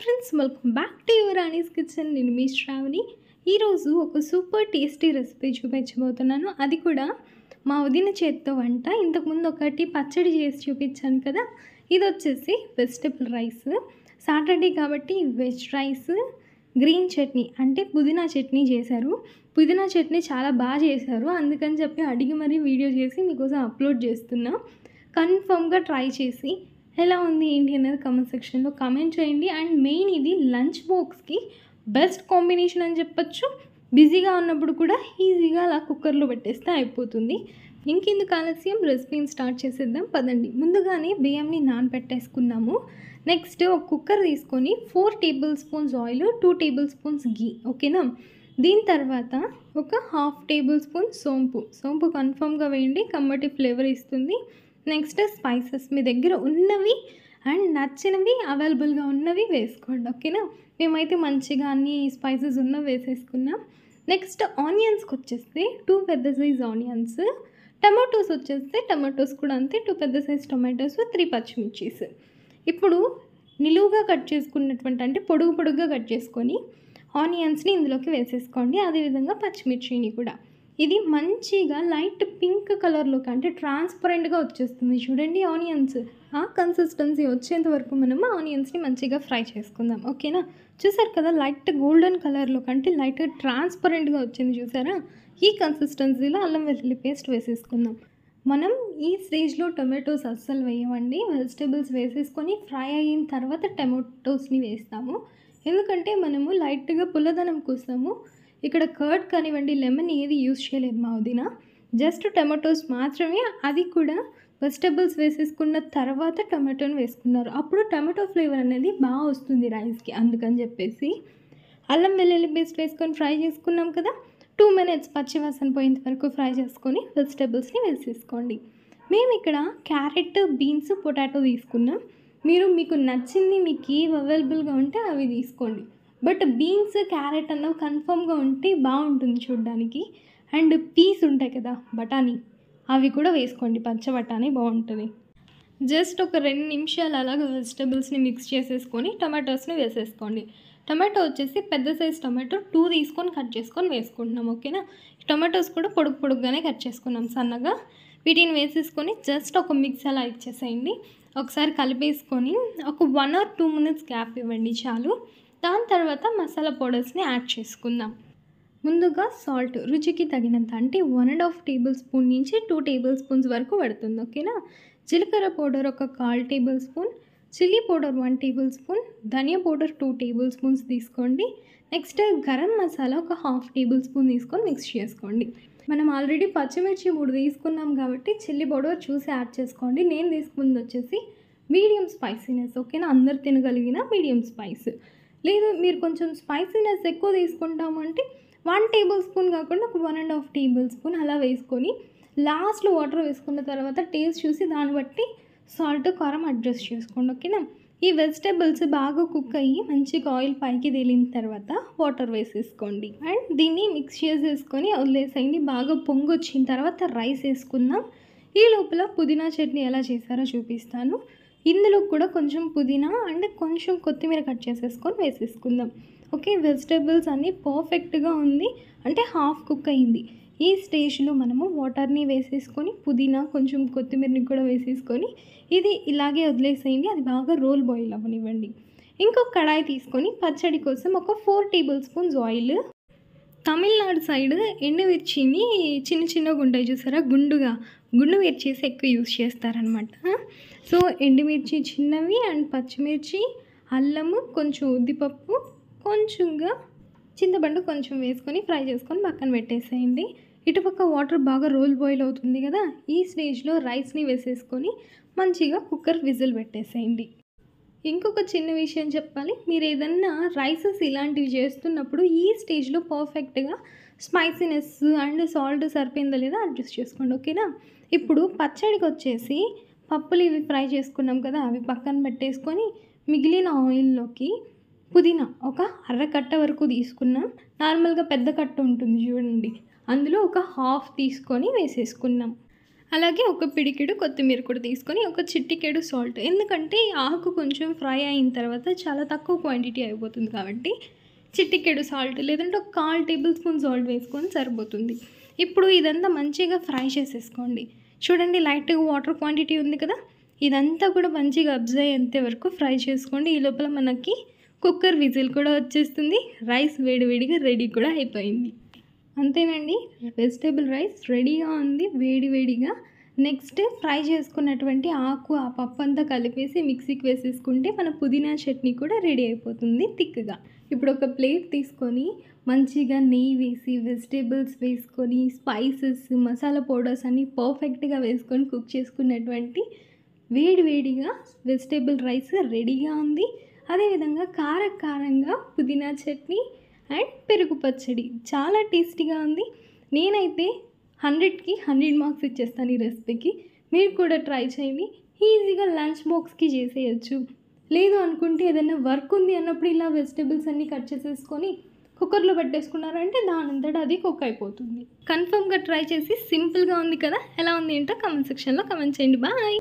Friends, welcome back to your Rani's kitchen. నేను మీ శ్రావణి. ఈరోజు ఒక సూపర్ టేస్టీ రెసిపీ చూపించబోతున్నాను. అది కూడా మా వదిన చేత్తో వంట. ఇంతకుముందు ఒకటి పచ్చడి చేసి చూపించాను కదా, ఇది వచ్చేసి వెజిటబుల్ రైస్. సాటర్డే కాబట్టి వెజ్ రైస్, గ్రీన్ చట్నీ అంటే పుదీనా చట్నీ చేశారు. పుదీనా చట్నీ చాలా బాగా చేశారు, అందుకని చెప్పి అడిగి మరీ వీడియో చేసి మీకోసం అప్లోడ్ చేస్తున్నా. కన్ఫర్మ్గా ట్రై చేసి ఎలా ఉంది ఏంటి అనేది కామెంట్ సెక్షన్లో కామెంట్ చేయండి. అండ్ మెయిన్ ఇది లంచ్ బాక్స్కి బెస్ట్ కాంబినేషన్ అని చెప్పచ్చు. బిజీగా ఉన్నప్పుడు కూడా ఈజీగా అలా కుక్కర్లో పెట్టేస్తే అయిపోతుంది. ఇంకెందుకు ఆలస్యం, రెసిపీని స్టార్ట్ చేసేద్దాం పదండి. ముందుగానే బియ్యంని నానబెట్టేసుకున్నాము. నెక్స్ట్ ఒక కుక్కర్ తీసుకొని 4 tablespoons oil, 2 tablespoons ghee, ఓకేనా. దీని తర్వాత ఒక 1/2 టేబుల్ స్పూన్ సోంపు కన్ఫర్మ్గా వేయండి, కమ్మటి ఫ్లేవర్ ఇస్తుంది. నెక్స్ట్ స్పైసెస్ మీ దగ్గర ఉన్నవి అండ్ నచ్చినవి అవైలబుల్గా ఉన్నవి వేసుకోండి, ఓకేనా. మేమైతే మంచిగా అన్ని స్పైసెస్ ఉన్నవి వేసేసుకున్నాం. నెక్స్ట్ ఆనియన్స్కి వచ్చేస్తే 2 పెద్ద సైజ్ ఆనియన్స్, టమాటోస్ వచ్చేస్తే టమాటోస్ కూడా అంతే, 2 పెద్ద సైజ్ టమాటోస్, 3 పచ్చిమిర్చీస్. ఇప్పుడు నిలువుగా కట్ చేసుకున్నటువంటి అంటే పొడుగుగా కట్ చేసుకొని ఆనియన్స్ని ఇందులోకి వేసేసుకోండి. అదేవిధంగా పచ్చిమిర్చిని కూడా. ఇది మంచిగా లైట్ పింక్ కలర్లోకి అంటే ట్రాన్స్పరెంట్గా వచ్చేస్తుంది చూడండి ఆనియన్స్. ఆ కన్సిస్టెన్సీ వచ్చేంత వరకు మనం ఆనియన్స్ని మంచిగా ఫ్రై చేసుకుందాం, ఓకేనా. చూసారు కదా, లైట్ గోల్డెన్ కలర్లోకి అంటే లైట్గా ట్రాన్స్పరెంట్గా వచ్చింది చూసారా. ఈ కన్సిస్టెన్సీలో అల్లం వెల్లుల్లి పేస్ట్ వేసేసుకుందాం. మనం ఈ స్టేజ్లో టొమాటోస్ అస్సలు వేయమండి. వెజిటేబుల్స్ వేసేసుకొని ఫ్రై అయిన తర్వాత టమాటోస్ని వేస్తాము. ఎందుకంటే మనము లైట్గా పుల్లదనం కోసము ఇక్కడ కర్డ్ కానివ్వండి, లెమన్ ఏది యూజ్ చేయలేదు మా వదిన. జస్ట్ టమాటోస్ మాత్రమే, అది కూడా వెజిటబుల్స్ వేసేసుకున్న తర్వాత టమాటోని వేసుకున్నారు. అప్పుడు టమాటో ఫ్లేవర్ అనేది బాగా వస్తుంది రైస్కి, అందుకని చెప్పేసి. అల్లం వెల్లుల్లి పేస్ట్ వేసుకొని ఫ్రై చేసుకున్నాం కదా, 2 minutes పచ్చివాసన పోయేంత వరకు ఫ్రై చేసుకొని వెజిటబుల్స్ని వేసేసుకోండి. మేము ఇక్కడ క్యారెట్, బీన్స్, పొటాటో తీసుకున్నాం. మీకు నచ్చింది, మీకు ఏవి అవైలబుల్గా ఉంటే అవి తీసుకోండి. బట్ బీన్స్, క్యారెట్ అన్నవి కన్ఫర్మ్గా ఉంటే బాగుంటుంది చూడడానికి. అండ్ పీస్ ఉంటాయి కదా బఠానీ, అవి కూడా వేసుకోండి, పచ్చ బఠానీ బాగుంటుంది. జస్ట్ ఒక 2 నిమిషాలు అలాగ వెజిటబుల్స్ని మిక్స్ చేసేసుకొని టమాటోస్ని వేసేసుకోండి. టమాటో వచ్చేసి పెద్ద సైజ్ టమాటో 2 తీసుకొని కట్ చేసుకొని వేసుకుంటున్నాం, ఓకేనా. టమాటోస్ కూడా పొడుగ్గానే కట్ చేసుకున్నాం సన్నగా. వీటిని వేసేసుకొని జస్ట్ ఒక మిక్స్ అలా ఇచ్చేసేయండి. ఒకసారి కలిపేసుకొని ఒక 1 or 2 minutes గ్యాప్ ఇవ్వండి చాలు. దాని తర్వాత మసాలా పౌడర్స్ని యాడ్ చేసుకుందాం. ముందుగా సాల్ట్ రుచికి తగినంత అంటే 1.5 టేబుల్ స్పూన్ నుంచి 2 టేబుల్ స్పూన్స్ వరకు పడుతుంది, ఓకేనా. జీలకర్ర పౌడర్ ఒక 1/4 tablespoon, chilli powder 1 tablespoon, ధనియా పౌడర్ 2 టేబుల్ స్పూన్స్ తీసుకోండి. నెక్స్ట్ గరం మసాలా ఒక 1/2 టేబుల్ స్పూన్ తీసుకొని మిక్స్ చేసుకోండి. మనం ఆల్రెడీ పచ్చిమిర్చి 3 తీసుకున్నాం కాబట్టి చిల్లీ పౌడర్ చూసి యాడ్ చేసుకోండి. నేను తీసుకుంది వచ్చేసి మీడియం స్పైసీనెస్, ఓకేనా. అందరు తినగలిగిన మీడియం స్పైస్. లేదు మీరు కొంచెం స్పైసీనెస్ ఎక్కువ తీసుకుంటాము అంటే 1 టేబుల్ స్పూన్ కాకుండా ఒక 1.5 టేబుల్ స్పూన్ అలా వేసుకొని లాస్ట్లో వాటర్ వేసుకున్న తర్వాత టేస్ట్ చూసి దాన్ని బట్టి సాల్ట్, కారం అడ్జస్ట్ చేసుకోండి, ఓకేనా. ఈ వెజిటేబుల్స్ బాగా కుక్ అయ్యి మంచిగా ఆయిల్ పైకి తేలిన తర్వాత వాటర్ వేసేసుకోండి. అండ్ దీన్ని మిక్స్ చేసేసుకొని వదిలేసేయండి. బాగా పొంగు వచ్చిన తర్వాత రైస్ వేసుకుందాం. ఈ లోపల పుదీనా చట్నీ ఎలా చేశారో చూపిస్తాను. ఇందులో కూడా కొంచెం పుదీనా అండ్ కొంచెం కొత్తిమీర కట్ చేసేసుకొని వేసేసుకుందాం, ఓకే. వెజిటేబుల్స్ అన్నీ పర్ఫెక్ట్గా ఉంది అంటే హాఫ్ కుక్ అయింది. ఈ స్టేజ్లో మనము వాటర్ని వేసేసుకొని పుదీనా కొంచెం కొత్తిమీరని కూడా వేసేసుకొని ఇది ఇలాగే వదిలేసేయండి. అది బాగా రోల్ బాయిల్ అవ్వనివ్వండి. ఇంకొక కడాయి తీసుకొని పచ్చడి కోసం ఒక 4 tablespoons oil. Tamil Nadu side ఎండుమిర్చిని చిన్నగా ఉంటాయి చూసారా, గుండు మిర్చీస్ ఎక్కువ యూజ్ చేస్తారనమాట. సో ఎండుమిర్చి చిన్నవి అండ్ పచ్చిమిర్చి, అల్లము, కొంచెం ఉద్దిపప్పు, కొంచెంగా చింతపండు కొంచెం వేసుకొని ఫ్రై చేసుకొని పక్కన పెట్టేసేయండి. ఇటుపక్క వాటర్ బాగా రోల్ బాయిల్ అవుతుంది కదా, ఈ స్టేజ్లో రైస్ని వేసేసుకొని మంచిగా కుక్కర్ విజిల్ పెట్టేసేయండి. ఇంకొక చిన్న విషయం చెప్పాలి, మీరు ఏదన్నా రైసెస్ ఇలాంటివి చేస్తున్నప్పుడు ఈ స్టేజ్లో పర్ఫెక్ట్గా స్పైసీనెస్ అండ్ సాల్ట్ సరిపోయిందో లేదో అడ్జస్ట్ చేసుకోండి, ఓకేనా. ఇప్పుడు పచ్చడికి వచ్చేసి పప్పులు ఇవి ఫ్రై చేసుకున్నాం కదా, అవి పక్కన పెట్టేసుకొని మిగిలిన ఆయిల్లోకి పుదీనా ఒక అరకట్ట వరకు తీసుకున్నాం. నార్మల్గా పెద్ద కట్ట ఉంటుంది చూడండి, అందులో ఒక 1/2 తీసుకొని వేసేసుకున్నాం. అలాగే ఒక పిడికెడు కొత్తిమీర కూడా తీసుకొని ఒక చిటికెడు సాల్ట్, ఎందుకంటే ఆకు కొంచెం ఫ్రై అయిన తర్వాత చాలా తక్కువ క్వాంటిటీ అయిపోతుంది కాబట్టి చిటికెడు సాల్ట్ లేదంటే ఒక 1/4 టేబుల్ స్పూన్ సాల్ట్ వేసుకొని సరిపోతుంది. ఇప్పుడు ఇదంతా మంచిగా ఫ్రై చేసేసుకోండి. చూడండి లైట్గా వాటర్ క్వాంటిటీ ఉంది కదా, ఇదంతా కూడా మంచిగా అబ్జర్వ్ అయ్యేంత వరకు ఫ్రై చేసుకోండి. ఈ లోపల మనకి కుక్కర్ విజిల్ కూడా వచ్చేస్తుంది. రైస్ వేడివేడిగా రెడీ కూడా అయిపోయింది. అంతేనండి, వెజిటేబుల్ రైస్ రెడీగా ఉంది వేడివేడిగా. నెక్స్ట్ ఫ్రై చేసుకున్నటువంటి ఆకు ఆ పప్పు అంతా కలిపేసి మిక్సీకి వేసేసుకుంటే మన పుదీనా చట్నీ కూడా రెడీ అయిపోతుంది థిక్గా. ఇప్పుడు ఒక ప్లేట్ తీసుకొని మంచిగా నెయ్యి వేసి వెజిటేబుల్స్ వేసుకొని స్పైసెస్ మసాలా పౌడర్స్ అన్నీ పర్ఫెక్ట్గా వేసుకొని కుక్ చేసుకున్నటువంటి వేడివేడిగా వెజిటేబుల్ రైస్ రెడీగా ఉంది. అదేవిధంగా కారంగా పుదీనా చట్నీ అండ్ పెరుగు పచ్చడి చాలా టేస్టీగా ఉంది. నేనైతే 100కి 100 మార్క్స్ ఇచ్చేస్తాను ఈ రెసిపీకి. మీరు కూడా ట్రై చేయండి. ఈజీగా లంచ్ బాక్స్కి చేసేయచ్చు. లేదు అనుకుంటే ఏదైనా వర్క్ ఉంది అన్నప్పుడు ఇలా వెజిటేబుల్స్ అన్నీ కట్ చేసేసుకొని కుక్కర్లో పెట్టేసుకున్నారంటే దానంతటా అది కుక్ అయిపోతుంది. కన్ఫర్మ్గా ట్రై చేసి సింపుల్గా ఉంది కదా, ఎలా ఉంది ఏంటో కామెంట్ సెక్షన్లో కామెంట్ చేయండి. బాయ్.